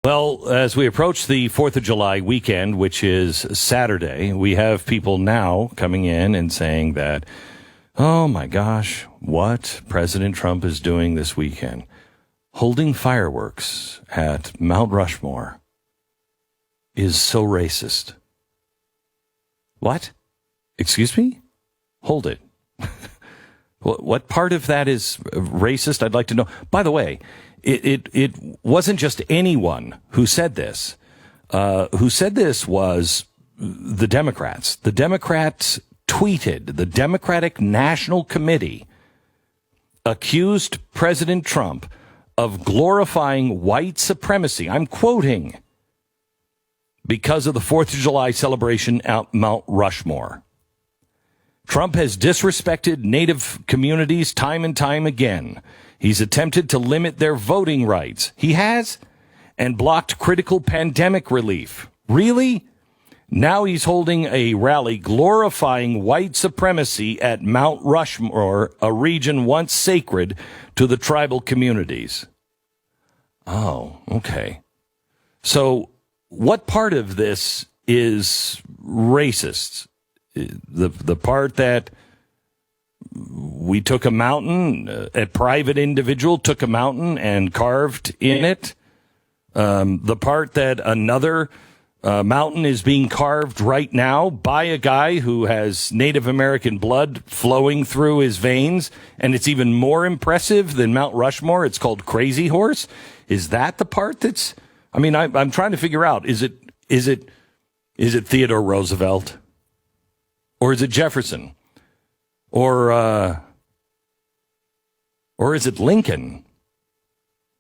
Well, as we approach the 4th of July weekend, which is Saturday, we have people now coming in and saying that, oh my gosh, what President Trump is doing this weekend, holding fireworks at Mount Rushmore, is so racist. What? Excuse me? Hold it. What part of that is racist? I'd like to know. By the way, it wasn't just anyone who said this. Who said this was the Democrats. The Democrats tweeted, the Democratic National Committee accused President Trump of glorifying white supremacy. I'm quoting, because of the 4th of July celebration at Mount Rushmore. Trump has disrespected Native communities time and time again. He's attempted to limit their voting rights. He has, and blocked critical pandemic relief. Really? Now he's holding a rally glorifying white supremacy at Mount Rushmore, a region once sacred to the tribal communities. Oh, okay. So what part of this is racist? The part that we took a mountain, a private individual took a mountain and carved in it. The part that another mountain is being carved right now by a guy who has Native American blood flowing through his veins, and it's even more impressive than Mount Rushmore. It's called Crazy Horse. Is that the part that's? I mean, I'm trying to figure out. Is it Theodore Roosevelt? Or is it Jefferson? Or is it Lincoln?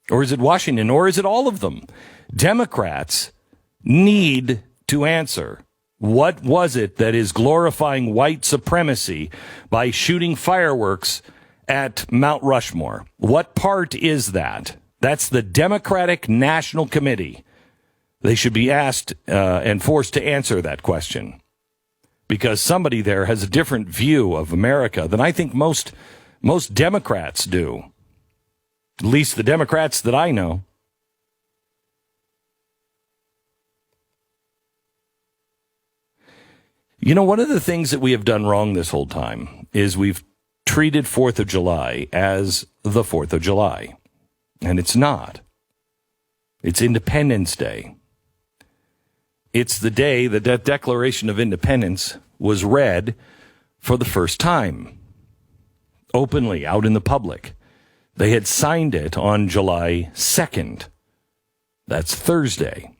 Or is it Washington? Or is it all of them? Democrats need to answer. What was it that is glorifying white supremacy by shooting fireworks at Mount Rushmore? What part is that? That's the Democratic National Committee. They should be asked and forced to answer that question, because somebody there has a different view of America than I think most Democrats do. At least the Democrats that I know. You know, one of the things that we have done wrong this whole time is we've treated 4th of July as the 4th of July. And it's not. It's Independence Day. It's the day that that Declaration of Independence was read for the first time, openly, out in the public. They had signed it on July 2nd. That's Thursday.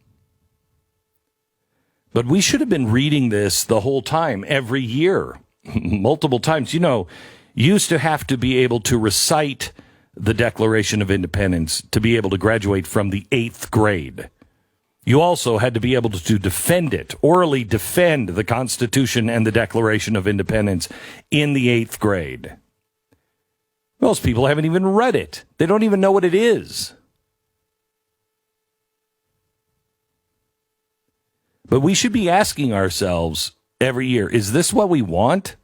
But we should have been reading this the whole time, every year, multiple times. You know, you used to have to be able to recite the Declaration of Independence to be able to graduate from the 8th grade. You also had to be able to defend it, orally defend the Constitution and the Declaration of Independence in the 8th grade. Most people haven't even read it. They don't even know what it is. But we should be asking ourselves every year, is this what we want?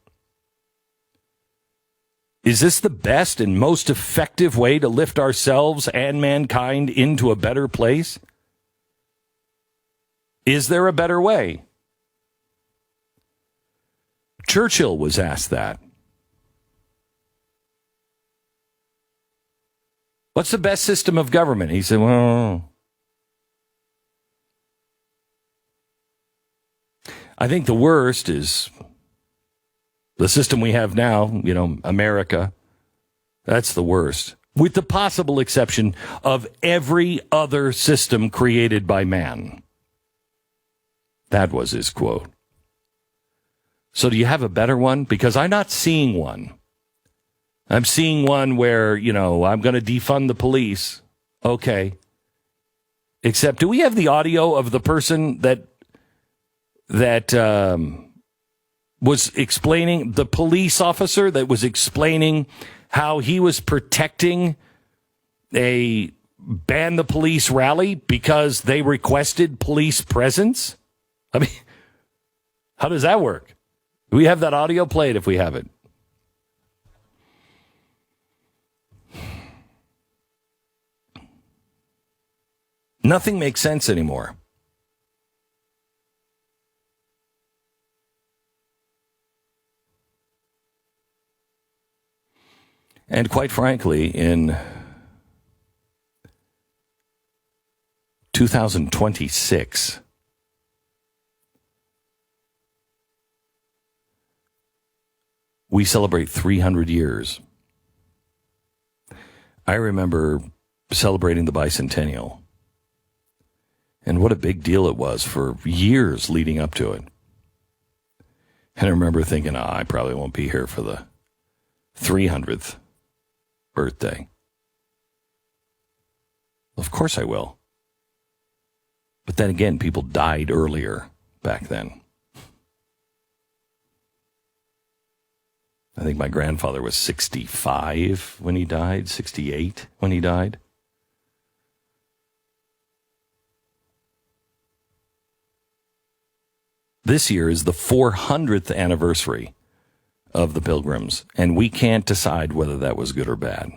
Is this the best and most effective way to lift ourselves and mankind into a better place? Is there a better way? Churchill was asked that. What's the best system of government? He said, well, I think the worst is the system we have now, you know, America. That's the worst, with the possible exception of every other system created by man. That was his quote. So do you have a better one? Because I'm not seeing one. I'm seeing one where, you know, I'm going to defund the police. Okay. Except, do we have the audio of the person that was explaining, the police officer that was explaining how he was protecting a ban the police rally because they requested police presence? I mean, how does that work? Do we have that audio? Played if we have it. Nothing makes sense anymore. And quite frankly, in 2026, we celebrate 300 years. I remember celebrating the bicentennial, and what a big deal it was for years leading up to it. And I remember thinking, I probably won't be here for the 300th birthday. Of course I will. But then again, people died earlier back then. I think my grandfather was 65 when he died, 68 when he died. This year is the 400th anniversary of the Pilgrims, and we can't decide whether that was good or bad.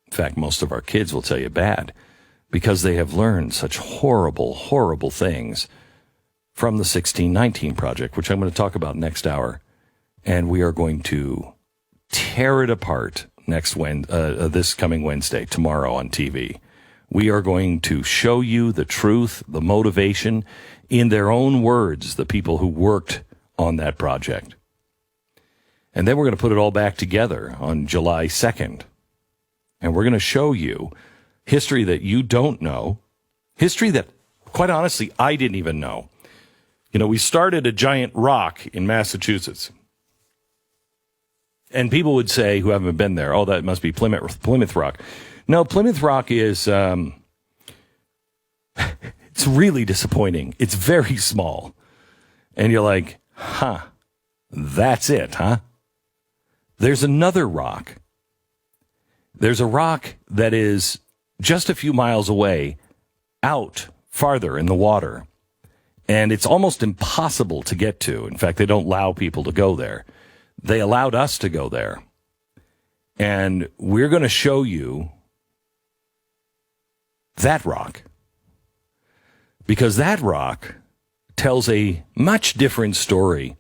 In fact, most of our kids will tell you bad, because they have learned such horrible, horrible things from the 1619 Project, which I'm going to talk about next hour. And we are going to tear it apart this coming Wednesday, tomorrow on TV. We are going to show you the truth, the motivation, in their own words, the people who worked on that project. And then we're going to put it all back together on July 2nd. And we're going to show you history that you don't know, history that, quite honestly, I didn't even know. You know, we started a giant rock in Massachusetts. And people would say, who haven't been there, oh, that must be Plymouth Rock. No, Plymouth Rock is, it's really disappointing. It's very small. And you're like, that's it, huh? There's another rock. There's a rock that is just a few miles away, out farther in the water. And it's almost impossible to get to. In fact, they don't allow people to go there. They allowed us to go there. And we're going to show you that rock. Because that rock tells a much different story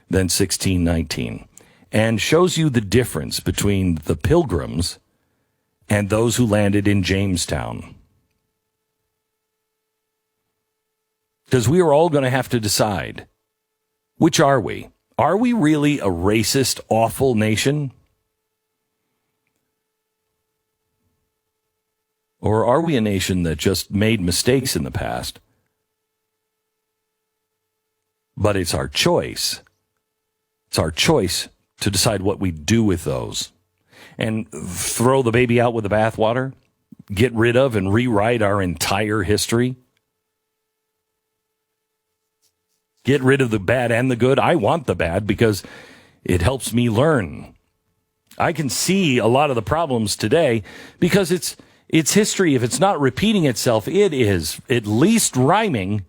than 1619 and shows you the difference between the Pilgrims and those who landed in Jamestown. Because we are all going to have to decide, which are we? Are we really a racist, awful nation? Or are we a nation that just made mistakes in the past? But it's our choice. It's our choice to decide what we do with those. And throw the baby out with the bathwater? Get rid of and rewrite our entire history? Get rid of the bad and the good? I want the bad because it helps me learn. I can see a lot of the problems today because it's history. If it's not repeating itself, it is at least rhyming.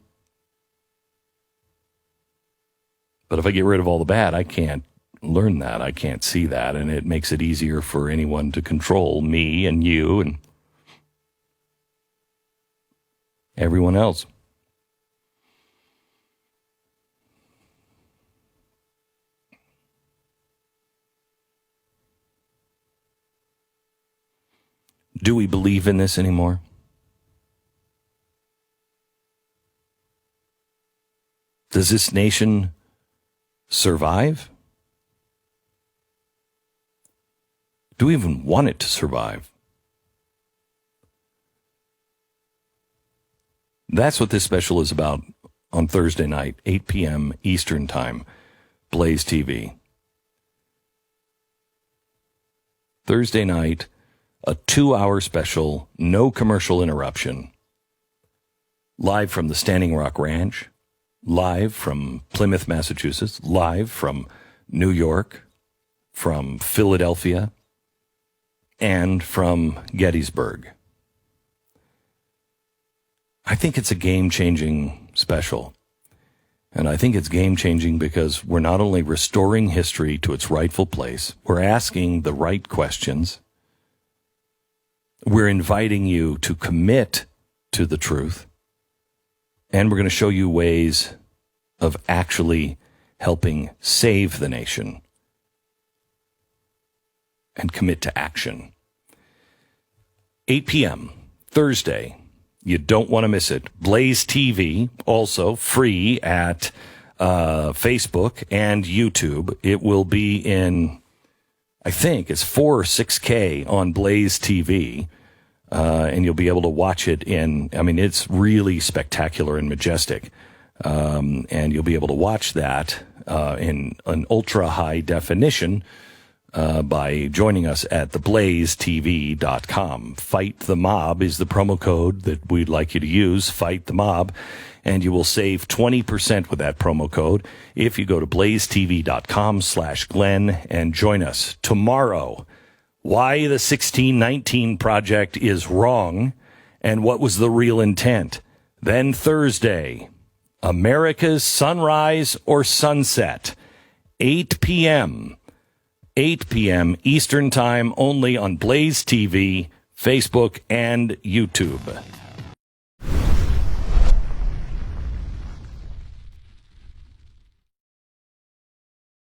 But if I get rid of all the bad, I can't learn that. I can't see that. And it makes it easier for anyone to control me and you and everyone else. Do we believe in this anymore? Does this nation survive? Do we even want it to survive? That's what this special is about on Thursday night, 8 p.m. Eastern Time, BlazeTV. Thursday night, a 2-hour special, no commercial interruption. Live from the Standing Rock Ranch, live from Plymouth, Massachusetts, live from New York, from Philadelphia, and from Gettysburg. I think it's a game-changing special. And I think it's game-changing because we're not only restoring history to its rightful place, we're asking the right questions. We're inviting you to commit to the truth. And we're going to show you ways of actually helping save the nation and commit to action. 8 p.m. Thursday. You don't want to miss it. BlazeTV, also free at Facebook and YouTube. It will be in, I think, it's 4 or 6K on BlazeTV. And you'll be able to watch it it's really spectacular and majestic. And you'll be able to watch that in an ultra high definition by joining us at theblazetv.com. Fight the Mob is the promo code that we'd like you to use, Fight the Mob, and you will save 20% with that promo code if you go to blazetv.com/Glenn and join us tomorrow. Why the 1619 Project is wrong and what was the real intent. Then Thursday, America's sunrise or sunset, 8 p.m. 8 p.m. Eastern Time, only on Blaze TV, Facebook, and YouTube.